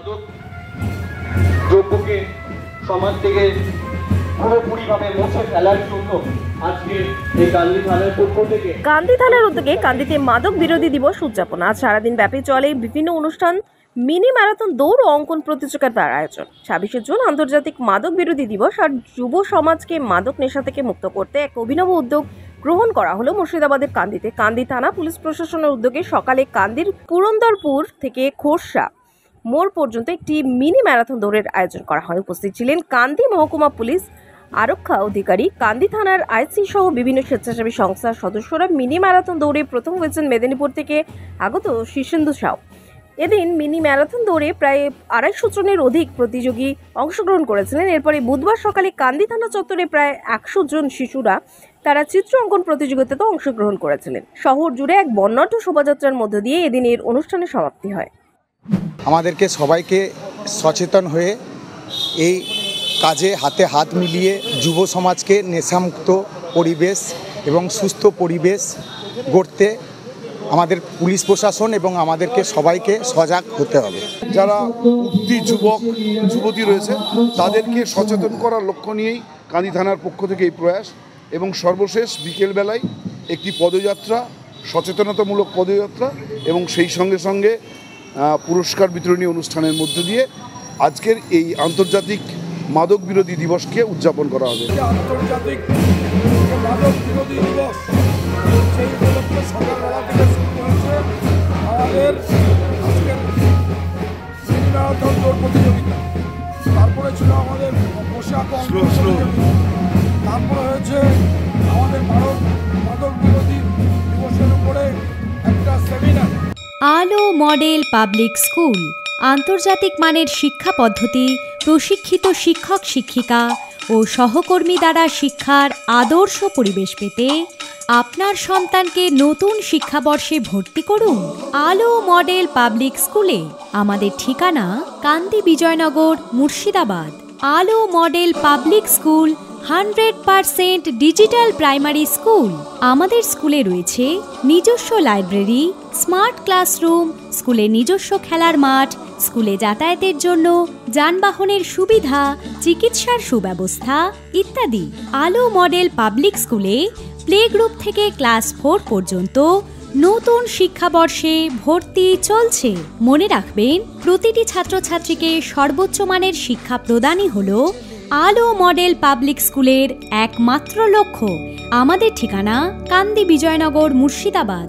মাদক দ্রব্যকে সমাজ থেকে পুরোপুরিভাবে মুছে ফেলার জন্য আজকে এই গান্ধী থানার পক্ষ থেকে গান্ধী থানার উদ্যোগে কান্দিতে মাদক বিরোধী দিবস উদযাপন। আজ সারাদিন ব্যাপী চলে বিভিন্ন অনুষ্ঠান, মিনি ম্যারাথন দৌড় ও অঙ্কন প্রতিযোগিতার আয়োজন। 26শে জুন আন্তর্জাতিক মাদক বিরোধী দিবস আর যুব সমাজকে মাদক নেশা থেকে মুক্ত করতে এক অভিনব উদ্যোগ গ্রহণ করা হলো মুর্শিদাবাদের কান্দিতে। কান্দি থানা পুলিশ প্রশাসনের উদ্যোগে সকালে কান্দির পুরন্দরপুর থেকে খোরশা মোড় পর্যন্ত একটি মিনি ম্যারাথন দৌড়ের আয়োজন করা হয়। উপস্থিত ছিলেন কান্দি মহকুমা পুলিশ আরক্ষা অধিকারী, কান্দি থানার আইসি সহ বিভিন্ন স্বেচ্ছাসেবী সংস্থার সদস্যরা। মিনি ম্যারাথন দৌড়ে প্রথম হয়েছেন মেদিনীপুর থেকে আগত শীর্ষেন্দু সাউ। এদিন মিনি ম্যারাথন দৌড়ে প্রায় 250 জনের অধিক প্রতিযোগী অংশগ্রহণ করেছিলেন। এরপরে বুধবার সকালে কান্দি থানা চত্বরে প্রায় 100 জন শিশুরা তারা চিত্র অঙ্কন প্রতিযোগিতাতে অংশগ্রহণ করেছিলেন। শহর জুড়ে এক বর্ণাঢ্য শোভাযাত্রার মধ্য দিয়ে এদিনের অনুষ্ঠানের সমাপ্তি হয়। আমাদেরকে সবাইকে সচেতন হয়ে এই কাজে হাতে হাত মিলিয়ে যুব সমাজকে নেশামুক্ত পরিবেশ এবং সুস্থ পরিবেশ গড়তে আমাদের পুলিশ প্রশাসন এবং আমাদেরকে সবাইকে সজাগ হতে হবে। যারা উঠতি যুবক যুবতী রয়েছে তাদেরকে সচেতন করার লক্ষ্য নিয়েই কান্দি থানার পক্ষ থেকে এই প্রয়াস, এবং সর্বশেষ বিকেলবেলায় একটি পদযাত্রা, সচেতনতামূলক পদযাত্রা এবং সেই সঙ্গে সঙ্গে পুরস্কার বিতরণী অনুষ্ঠানের মধ্য দিয়ে আজকের এই আন্তর্জাতিক মাদক বিরোধী দিবসকে উদযাপন করা হবে। আন্তর্জাতিক মাদক বিরোধী দিবস সেই উপলক্ষে সকালবেলা থেকে শুরু হয়েছে আমাদের আজকের মিনি ম্যারাথন দৌড় প্রতিযোগিতা। তারপরে ছিল আমাদের পোশাক প্রতিযোগিতা, তারপরে হয়েছে আমাদের মাদক বিরোধী দিবসের উপরে একটা সেমিনার। আলো মডেল পাবলিক স্কুল আন্তর্জাতিক মানের শিক্ষা পদ্ধতি, প্রশিক্ষিত শিক্ষক শিক্ষিকা ও সহকর্মী দ্বারা শিক্ষার আদর্শ পরিবেশ পেতে আপনার সন্তানকে নতুন শিক্ষাবর্ষে ভর্তি করুন আলো মডেল পাবলিক স্কুলে। আমাদের ঠিকানা কান্দি বিজয়নগর, মুর্শিদাবাদ। আলো model public school 100% digital primary school. আমাদের স্কুলে রয়েছে নিজস্ব লাইব্রেরি, স্মার্ট ক্লাসরুম, স্কুলে নিজস্ব খেলার মাঠ, স্কুলে যাতায়াতের জন্য যানবাহনের সুবিধা, চিকিৎসার সুব্যবস্থা ইত্যাদি। আলো মডেল পাবলিক স্কুলে প্লে গ্রুপ থেকে ক্লাস 4 পর্যন্ত নতুন শিক্ষাবর্ষে ভর্তি চলছে। মনে রাখবেন, প্রতিটি ছাত্রছাত্রীকে সর্বোচ্চ মানের শিক্ষা প্রদানই হলো আলো মডেল পাবলিক স্কুলের একমাত্র লক্ষ্য। আমাদের ঠিকানা কান্দি বিজয়নগর, মুর্শিদাবাদ।